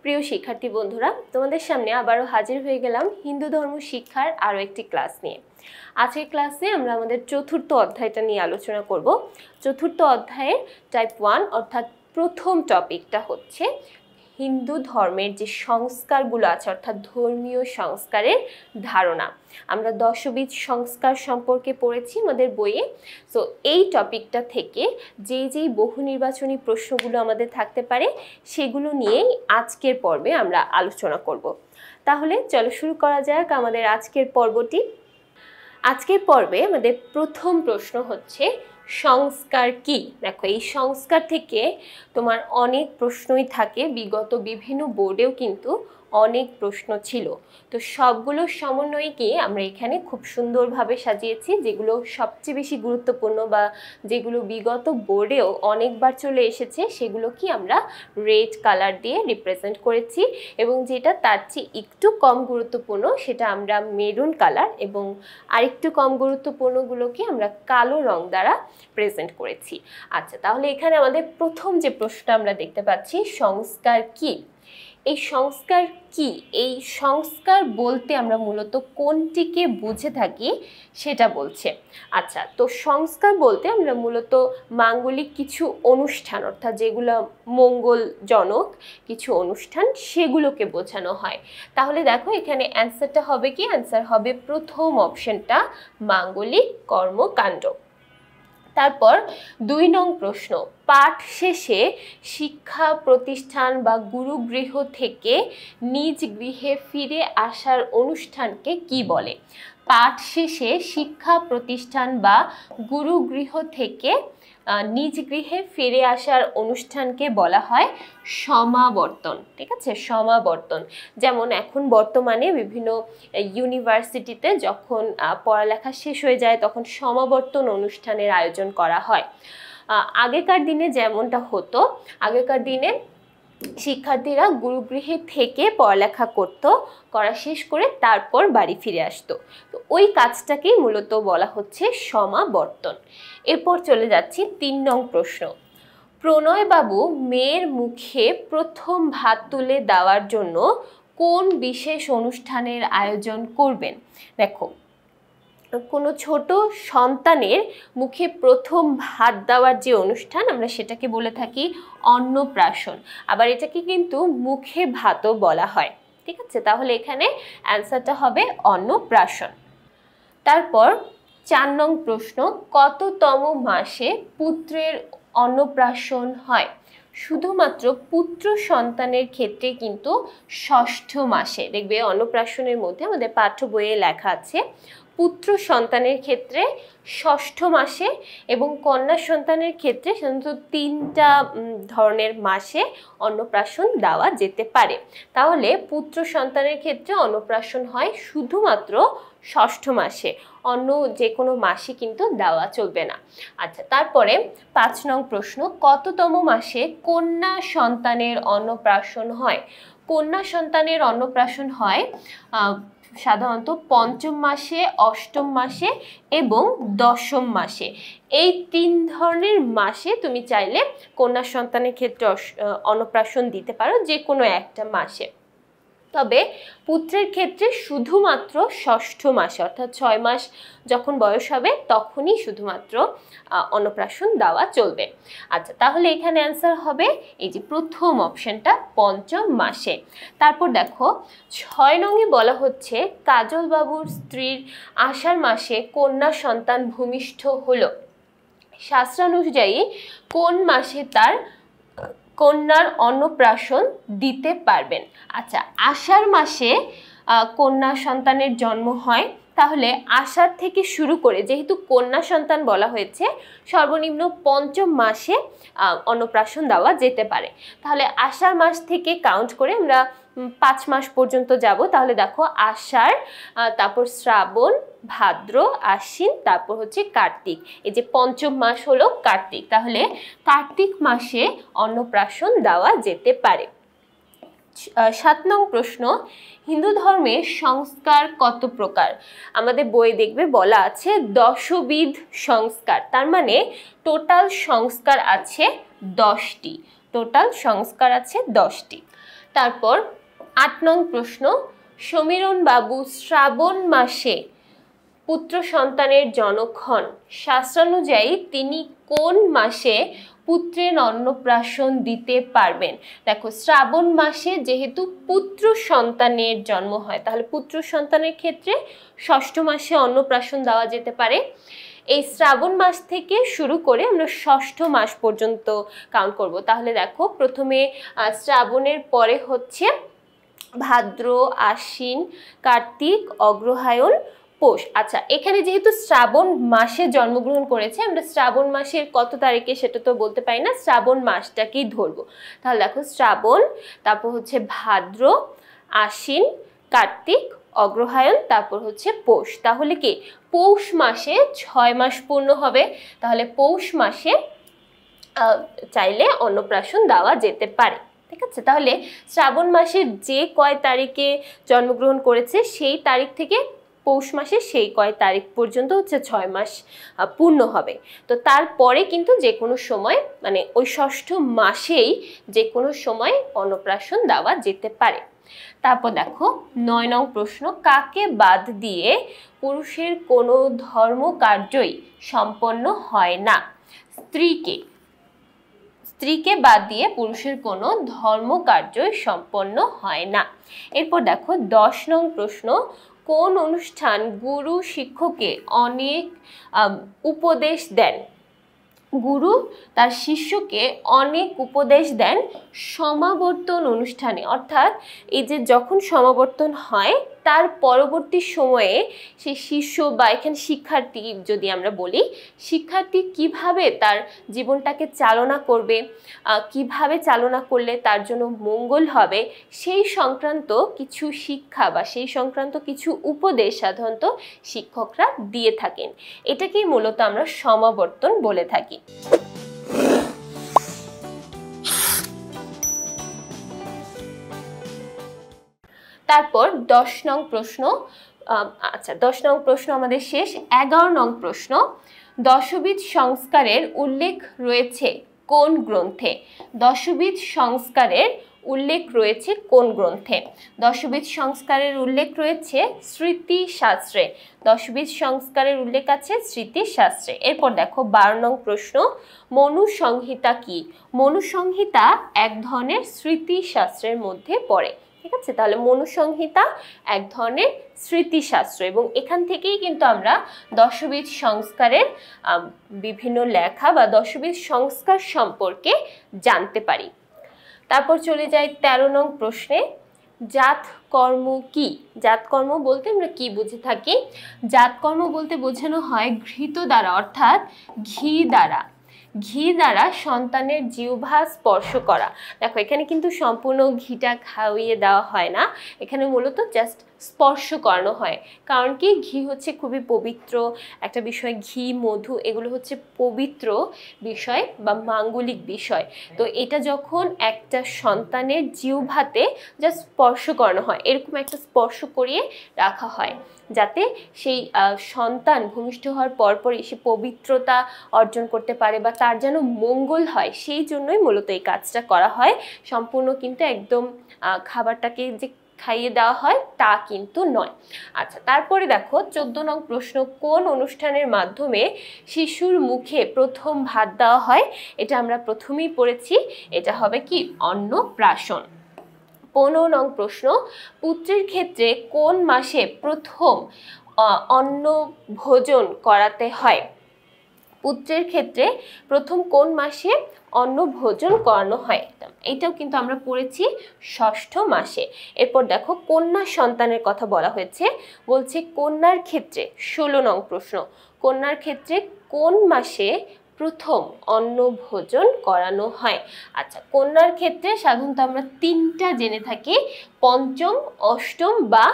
প্রিয় শিক্ষার্থী বন্ধুরা, তোমাদের সামনে আবারও হাজির হয়ে গেলাম হিন্দু ধর্ম শিক্ষার আরও একটি ক্লাস নিয়ে। আজকের ক্লাসে আমরা আমাদের চতুর্থ অধ্যায়টা নিয়ে আলোচনা করব। চতুর্থ অধ্যায়ের টাইপ 1 অর্থাৎ প্রথম টপিকটা হচ্ছে হিন্দু ধর্মের যে সংস্কারগুলো আছে অর্থাৎ ধর্মীয় সংস্কারের ধারণা। আমরা দশবিধ সংস্কার সম্পর্কে পড়েছি আমাদের বইয়ে। সো এই টপিকটা থেকে যেই বহু নির্বাচনী প্রশ্নগুলো আমাদের থাকতে পারে সেগুলো নিয়েই আজকের পর্বে আমরা আলোচনা করব। তাহলে চলো শুরু করা যাক আমাদের আজকের পর্বটি। আজকের পর্বে আমাদের প্রথম প্রশ্ন হচ্ছে সংস্কার কি। দেখো, এই সংস্কার থেকে তোমার অনেক প্রশ্নই থাকে, বিগত বিভিন্ন বোর্ডেও কিন্তু অনেক প্রশ্ন ছিল। তো সবগুলোর সমন্বয়কে আমরা এখানে খুব সুন্দরভাবে সাজিয়েছি, যেগুলো সবচেয়ে বেশি গুরুত্বপূর্ণ বা যেগুলো বিগত বোর্ডেও অনেকবার চলে এসেছে সেগুলো কি আমরা রেড কালার দিয়ে রিপ্রেজেন্ট করেছি, এবং যেটা তার চেয়ে একটু কম গুরুত্বপূর্ণ সেটা আমরা মেরুন কালার এবং আরেকটু কম গুরুত্বপূর্ণগুলোকে আমরা কালো রং দ্বারা প্রেজেন্ট করেছি। আচ্ছা, তাহলে এখানে আমাদের প্রথম যে প্রশ্নটা আমরা দেখতে পাচ্ছি, সংস্কার কি। এই সংস্কার কি, এই সংস্কার বলতে আমরা মূলত কোনটিকে বুঝে থাকি সেটা বলছে। আচ্ছা, তো সংস্কার বলতে আমরা মূলত মাঙ্গলিক কিছু অনুষ্ঠান অর্থাৎ যেগুলো মঙ্গলজনক কিছু অনুষ্ঠান সেগুলোকে বোঝানো হয়। তাহলে দেখো এখানে অ্যান্সারটা হবে কি, অ্যান্সার হবে প্রথম অপশনটা মাঙ্গলিক কর্মকাণ্ড। তারপর 2 নং প্রশ্ন, পাঠ শেষে শিক্ষা প্রতিষ্ঠান বা গুরুগৃহ থেকে নিজ গৃহে ফিরে আসার অনুষ্ঠানকে কি বলে? পাঠ শেষে শিক্ষা প্রতিষ্ঠান বা গুরুগৃহ থেকে নিজ গৃহে ফিরে আসার অনুষ্ঠানকে বলা হয় সমাবর্তন। ঠিক আছে, সমাবর্তন। যেমন এখন বর্তমানে বিভিন্ন ইউনিভার্সিটিতে যখন পড়ালেখা শেষ হয়ে যায় তখন সমাবর্তন অনুষ্ঠানের আয়োজন করা হয়। আগেকার দিনে যেমনটা হতো, আগেকার দিনে শিক্ষার্থীরা গুরুগৃহে থেকে পড়ালেখা করা শেষ করে তারপর বাড়ি ফিরে আসতো। তো ওই কাজটাকেই মূলত বলা হচ্ছে সমাবর্তন। এরপর চলে যাচ্ছি 3 নং প্রশ্ন, প্রণয়বাবু মেয়ের মুখে প্রথম ভাত তুলে দেওয়ার জন্য কোন বিশেষ অনুষ্ঠানের আয়োজন করবেন? দেখো, কোনো ছোট সন্তানের মুখে প্রথম ভাত দেওয়ার যে অনুষ্ঠান আমরা সেটাকে বলে থাকি অন্নপ্রাশন, আবার এটাকে কিন্তু মুখে ভাতও বলা হয়। ঠিক আছে, তাহলে এখানে অ্যান্সারটা হবে অন্নপ্রাশন। তারপর 4 নং প্রশ্ন, কততম মাসে পুত্রের অন্নপ্রাশন হয়? শুধুমাত্র পুত্র সন্তানের ক্ষেত্রে কিন্তু 6ষ্ঠ মাসে। দেখবে অন্নপ্রাশনের মধ্যে আমাদের পাঠ্য বইয়ে লেখা আছে পুত্র সন্তানের ক্ষেত্রে 6ষ্ঠ মাসে এবং কন্যা সন্তানের ক্ষেত্রে সাধারণত 3টা ধরনের মাসে অন্নপ্রাশন দেওয়া যেতে পারে। তাহলে পুত্র সন্তানের ক্ষেত্রে অন্নপ্রাশন হয় শুধুমাত্র 6ষ্ঠ মাসে, অন্য যে কোনো মাসে কিন্তু দেওয়া চলবে না। আচ্ছা, তারপরে 5 নং প্রশ্ন, কততম মাসে কন্যা সন্তানের অন্নপ্রাশন হয়? কন্যা সন্তানের অন্নপ্রাশন হয় সাধারণত 5ম মাসে, 8ম মাসে এবং 10ম মাসে। এই 3 ধরনের মাসে তুমি চাইলে কন্যা সন্তানের ক্ষেত্রে অন্নপ্রাশন দিতে পারো, যে কোনো একটা মাসে। তবে পুত্রের ক্ষেত্রে শুধুমাত্র 6ষ্ঠ মাসে অর্থাৎ 6 মাস যখন বয়স হবে তখনই শুধুমাত্র অন্নপ্রাশন দেওয়া চলবে। আচ্ছা, তাহলে এখানে অ্যান্সার হবে এই যে প্রথম অপশনটা 5ম মাসে। তারপর দেখো 6 নংয়ে বলা হচ্ছে কাজল বাবুর স্ত্রীর আষাঢ় মাসে কন্যা সন্তান ভূমিষ্ঠ হলো, শাস্ত্রানুযায়ী কোন মাসে তার কন্যার অন্নপ্রাশন দিতে পারবেন? আচ্ছা, আষাঢ় মাসে কন্যা সন্তানের জন্ম হয়, তাহলে আষাঢ় থেকে শুরু করে যেহেতু কন্যা সন্তান বলা হয়েছে সর্বনিম্ন 5ম মাসে অন্নপ্রাশন দেওয়া যেতে পারে। তাহলে আষাঢ় মাস থেকে কাউন্ট করে আমরা 5 মাস পর্যন্ত যাব। তাহলে দেখো আষাঢ়, তারপর শ্রাবণ, ভাদ্র, আশ্বিন, তারপর হচ্ছে কার্তিক, এই যে 5ম মাস হলো কার্তিক। তাহলে কার্তিক মাসে অন্নপ্রাশন দেওয়া যেতে পারে। 7 নং প্রশ্ন, হিন্দু ধর্মে সংস্কার কত প্রকার? আমাদের বই দেখবে বলা আছে 10বিধ সংস্কার, তার মানে টোটাল সংস্কার আছে 10টি। টোটাল সংস্কার আছে 10টি। তারপর 8 নং প্রশ্ন, সমীরণ বাবু শ্রাবণ মাসে পুত্র সন্তানের জনক হন, শাস্ত্রানুযায়ী তিনি কোন মাসে পুত্রের অন্নপ্রাশন দিতে পারবেন? দেখো, শ্রাবণ মাসে যেহেতু পুত্র সন্তানের জন্ম হয়, তাহলে পুত্র সন্তানের ক্ষেত্রে ষষ্ঠ মাসে অন্নপ্রাশন দেওয়া যেতে পারে। এই শ্রাবণ মাস থেকে শুরু করে আমরা ষষ্ঠ মাস পর্যন্ত কাউন্ট করব। তাহলে দেখো, প্রথমে শ্রাবণের পরে হচ্ছে ভাদ্র, আশ্বিন, কার্তিক, অগ্রহায়ণ, পৌষ। আচ্ছা, এখানে যেহেতু শ্রাবণ মাসে জন্মগ্রহণ করেছে, আমরা শ্রাবণ মাসের কত তারিখে সেটা তো বলতে পারি না, শ্রাবণ মাসটাকেই ধরবো। তাহলে দেখো, শ্রাবণ, তারপর হচ্ছে ভাদ্র, আশ্বিন, কার্তিক, অগ্রহায়ণ, তারপর হচ্ছে পৌষ। তাহলে কি পৌষ মাসে 6 মাস পূর্ণ হবে। তাহলে পৌষ মাসে চাইলে অন্নপ্রাশন দেওয়া যেতে পারে। ঠিক আছে, তাহলে শ্রাবণ মাসের যে কয় তারিখে জন্মগ্রহণ করেছে সেই তারিখ থেকে পৌষ মাসে সেই কয় তারিখ পর্যন্ত হচ্ছে 6 মাস পূর্ণ হবে। তো তারপরে কিন্তু যে কোনো সময়, মানে ওই ষষ্ঠ মাসেই যে কোনো সময় অন্নপ্রাশন দেওয়া যেতে পারে। তারপর দেখো 9 নং প্রশ্ন, কাকে বাদ দিয়ে পুরুষের কোনো ধর্মকার্যই সম্পন্ন হয় না? স্ত্রীকে বাদ দিয়ে পুরুষের কোনো ধর্মকার্যই সম্পন্ন হয় না। এরপর দেখো 10 নং প্রশ্ন, কোন অনুষ্ঠান গুরু শিক্ষককে অনেক উপদেশ দেন? গুরু তার শিষ্যকে অনেক উপদেশ দেন সমাবর্তন অনুষ্ঠানে। অর্থাৎ এই যে যখন সমাবর্তন হয় তার পরবর্তী সময়ে সেই শিষ্য বা এখানে শিক্ষার্থী যদি আমরা বলি, শিক্ষার্থী কিভাবে তার জীবনটাকে চালনা করবে, কিভাবে চালনা করলে তার জন্য মঙ্গল হবে, সেই সংক্রান্ত কিছু শিক্ষা বা সেই সংক্রান্ত কিছু উপদেশ সাধারণত শিক্ষকরা দিয়ে থাকেন। এটাকেই মূলত আমরা সমাবর্তন বলে থাকি। তারপর 10 নং প্রশ্ন, আচ্ছা 10 নং প্রশ্ন আমাদের শেষ। 11 নং প্রশ্ন, দশবিধ সংস্কারের উল্লেখ রয়েছে কোন গ্রন্থে? দশবিধ সংস্কারের উল্লেখ রয়েছে কোন গ্রন্থে? দশবিধ সংস্কারের উল্লেখ রয়েছে স্মৃতিশাস্ত্রে। দশবিধ সংস্কারের উল্লেখ আছে স্মৃতিশাস্ত্রে। এরপর দেখো 12 নং প্রশ্ন, মনুসংহিতা কি? মনুসংহিতা এক ধরনের স্মৃতিশাস্ত্রের মধ্যে পড়ে। ঠিক আছে, তাহলে মনুসংহিতা এক ধরনের স্মৃতিশাস্ত্র এবং এখান থেকেই কিন্তু আমরা দশবিধ সংস্কারের বিভিন্ন লেখা বা দশবিধ সংস্কার সম্পর্কে জানতে পারি। তারপর চলে যাই 13 নং প্রশ্নে, জাতকর্ম কি? জাতকর্ম বলতে আমরা কি বুঝে থাকি? জাতকর্ম বলতে বোঝানো হয় ঘৃত দ্বারা, অর্থাৎ ঘি দ্বারা সন্তানের জিহ্বা স্পর্শ করা। দেখো, এখানে কিন্তু সম্পূর্ণ ঘিটা খাওয়িয়ে দেওয়া হয় না, এখানে মূলত জাস্ট স্পর্শ করানো হয়। কারণ কি, ঘি হচ্ছে খুবই পবিত্র একটা বিষয়। ঘি, মধু এগুলো হচ্ছে পবিত্র বিষয় বা মাঙ্গলিক বিষয়। তো এটা যখন একটা সন্তানের জিহ্বাতে জাস্ট স্পর্শ করানো হয়, এরকম একটা স্পর্শ করিয়ে রাখা হয় যাতে সেই সন্তান ভূমিষ্ঠ হওয়ার পরপরই সে পবিত্রতা অর্জন করতে পারে বা তার যেন মঙ্গল হয়, সেই জন্যই মূলত এই কাজটা করা হয়। সম্পূর্ণ কিন্তু একদম খাবারটাকে যে খাইয়ে দেওয়া হয় তা কিন্তু নয়। আচ্ছা, তারপরে দেখো 14 নং প্রশ্ন, কোন অনুষ্ঠানের মাধ্যমে শিশুর মুখে প্রথম ভাত দেওয়া হয়? এটা আমরা প্রথমেই পড়েছি, এটা হবে কি অন্নপ্রাশন। 15 নং প্রশ্ন, পুত্রের ক্ষেত্রে কোন মাসে প্রথম অন্ন ভোজন করাতে হয়? পুত্রের ক্ষেত্রে প্রথম কোন মাসে অন্ন ভোজন করানো হয়? এটাও কিন্তু আমরা পড়েছি ষষ্ঠ মাসে। এরপর দেখো কন্যা সন্তানের কথা বলা হয়েছে, বলছে কন্যার ক্ষেত্রে 16 নং প্রশ্ন, কন্যার ক্ষেত্রে কোন মাসে প্রথম অন্ন ভোজন করানো হয়? আচ্ছা, কন্যার ক্ষেত্রে সাধারণত আমরা 3টা জেনে থাকি, পঞ্চম, অষ্টম বা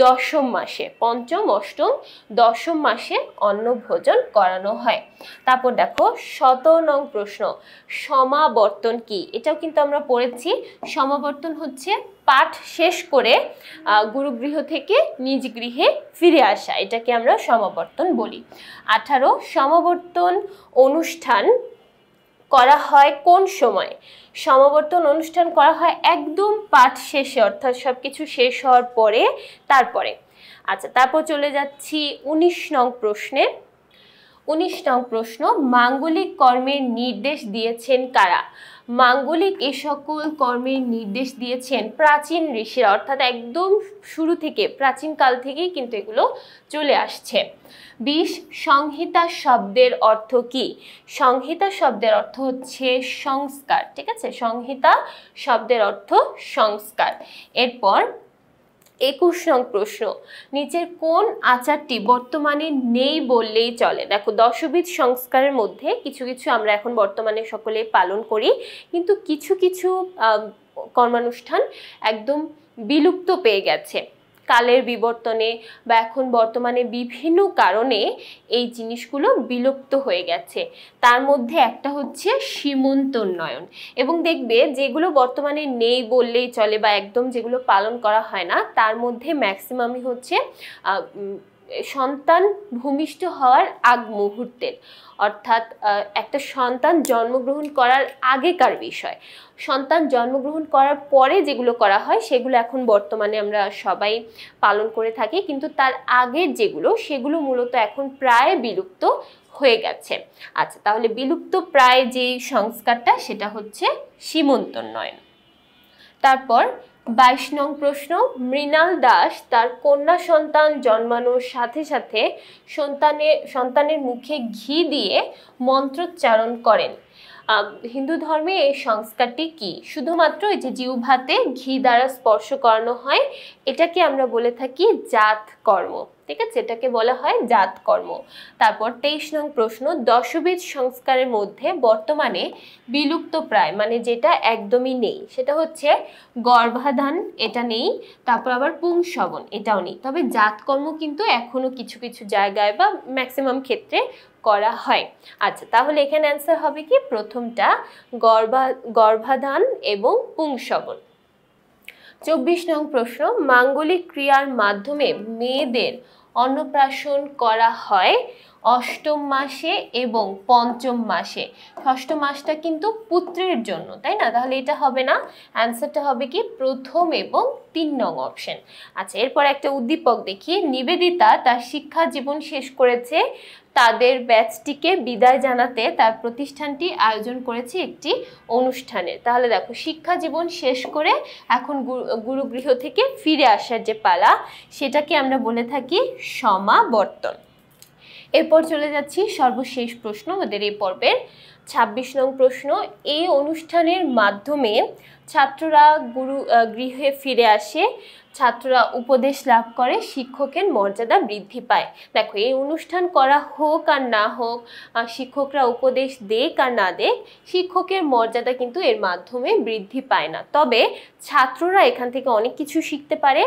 দশম মাসে। পঞ্চম, অষ্টম, দশম মাসে অন্ন ভোজন করানো হয়। তারপর দেখো 17 নং প্রশ্ন, সমাবর্তন কি? এটাও কিন্তু আমরা পড়েছি। সমাবর্তন হচ্ছে পাঠ শেষ করে গুরুগৃহ থেকে নিজ গৃহে ফিরে আসা, এটাকে আমরা সমাবর্তন বলি। 18 সমাবর্তন অনুষ্ঠান করা হয় কোন সময়? সমাবর্তন অনুষ্ঠান করা হয় একদম পাঠ শেষে, অর্থাৎ সবকিছু শেষ হওয়ার পরে, তারপরে। আচ্ছা, তারপর চলে যাচ্ছি 19 নং প্রশ্নে। 19 নং প্রশ্ন, মাঙ্গলিক কর্মের নির্দেশ দিয়েছেন কারা? মাঙ্গলিক এ সকল কর্মের নির্দেশ দিয়েছেন প্রাচীন ঋষিরা, অর্থাৎ একদম শুরু থেকে, প্রাচীন কাল থেকেই কিন্তু এগুলো চলে আসছে। 20 সংহিতা শব্দের অর্থ কি? সংহিতা শব্দের অর্থ হচ্ছে সংস্কার, ঠিক আছে? সংহিতা শব্দের অর্থ সংস্কার। এরপর 21 নং প্রশ্ন, নিচের কোন আচারটি বর্তমানে নেই বললেই চলে? দেখো, দশবিধ সংস্কারের মধ্যে কিছু কিছু আমরা এখন বর্তমানে সকলে পালন করি, কিন্তু কিছু কিছু কর্মানুষ্ঠান একদম বিলুপ্ত পেয়ে গেছে কালের বিবর্তনে, বা এখন বর্তমানে বিভিন্ন কারণে এই জিনিসগুলো বিলুপ্ত হয়ে গেছে। তার মধ্যে একটা হচ্ছে সীমন্তোন্নয়ন। এবং দেখবে যেগুলো বর্তমানে নেই বললেই চলে বা একদম যেগুলো পালন করা হয় না, তার মধ্যে ম্যাক্সিমামই হচ্ছে সন্তান ভূমিষ্ঠ হওয়ার আগ মুহূর্তের, অর্থাৎ একটা সন্তান জন্মগ্রহণ করার আগেকার বিষয়। সন্তান জন্মগ্রহণ করার পরে যেগুলো করা হয় সেগুলো এখন বর্তমানে আমরা সবাই পালন করে থাকি, কিন্তু তার আগের যেগুলো, সেগুলো মূলত এখন প্রায় বিলুপ্ত হয়ে গেছে। আচ্ছা, তাহলে বিলুপ্ত প্রায় যে সংস্কারটা সেটা হচ্ছে সীমন্তোন্নয়ন। তারপর 22 নং প্রশ্ন, মৃণাল দাস তার কন্যা সন্তান জন্মানোর সাথে সাথে সন্তানের মুখে ঘি দিয়ে মন্ত্রোচ্চারণ করেন। হিন্দু ধর্মে এই সংস্কারটি কি? শুধুমাত্র এই যে জিহ্বাতে ঘি দ্বারা স্পর্শ করানো হয়, এটাকে আমরা বলে থাকি জাত কর্ম, ঠিক আছে? এটাকে বলা হয় জাত কর্ম। তারপর 23 নং প্রশ্ন, দশবিধ সংস্কারের মধ্যে বর্তমানে বিলুপ্ত প্রায়, মানে যেটা একদমই নেই, সেটা হচ্ছে গর্ভাধান, এটা নেই। তারপর আবার পুংসবন, এটাও নেই। তবে জাতকর্ম কিন্তু এখনো কিছু কিছু জায়গায় বা ম্যাক্সিমাম ক্ষেত্রে করা হয়। আচ্ছা, তাহলে এখানে অ্যান্সার হবে কি? প্রথমটা, গর্ভাধান এবং পুংসবন। 24 নং প্রশ্ন, মাঙ্গলিক ক্রিয়ার মাধ্যমে মেয়েদের অন্নপ্রাশন করা হয় অষ্টম মাসে এবং পঞ্চম মাসে। ষষ্ঠ মাসটা কিন্তু পুত্রের জন্য, তাই না? তাহলে এটা হবে না, অ্যান্সারটা হবে কি? প্রথম এবং 3 নং অপশন। আচ্ছা, এরপর একটা উদ্দীপক দেখি। নিবেদিতা তার শিক্ষা জীবন শেষ করেছে, তাদের ব্যাচটিকে বিদায় জানাতে তার প্রতিষ্ঠানটি আয়োজন করেছে একটি অনুষ্ঠানের। তাহলে দেখো, শিক্ষা জীবন শেষ করে এখন গুরুগৃহ থেকে ফিরে আসার যে পালা, সেটাকে আমরা বলে থাকি সমাবর্তন। এরপর চলে যাচ্ছি সর্বশেষ প্রশ্ন আমাদের এই পর্বের, 26 নং প্রশ্ন, এই অনুষ্ঠানের মাধ্যমে ছাত্ররা গৃহে ফিরে আসে, ছাত্ররা উপদেশ লাভ করে, শিক্ষকের মর্যাদা বৃদ্ধি পায়। দেখো, এই অনুষ্ঠান করা হোক আর না হোক, শিক্ষকরা উপদেশ দেখ আর না দেখ, শিক্ষকের মর্যাদা কিন্তু এর মাধ্যমে বৃদ্ধি পায় না। তবে ছাত্ররা এখান থেকে অনেক কিছু শিখতে পারে,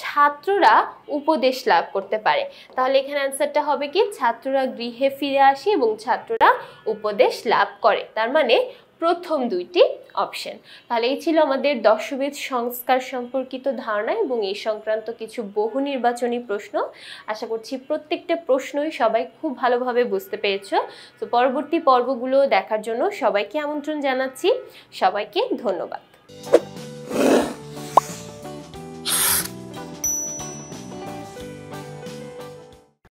ছাত্ররা উপদেশ লাভ করতে পারে। তাহলে এখানে অ্যান্সারটা হবে কি? ছাত্ররা গৃহে ফিরে আসে এবং ছাত্ররা উপদেশ লাভ করে, তার মানে প্রথম দুইটি অপশন। তাহলে এই ছিল আমাদের দশবিধ সংস্কার সম্পর্কিত ধারণা এবং এই সংক্রান্ত কিছু বহু নির্বাচনী প্রশ্ন। আশা করছি প্রত্যেকটা প্রশ্নই সবাই খুব ভালোভাবে বুঝতে পেরেছো। তো পরবর্তী পর্বগুলো দেখার জন্য সবাইকে আমন্ত্রণ জানাচ্ছি। সবাইকে ধন্যবাদ।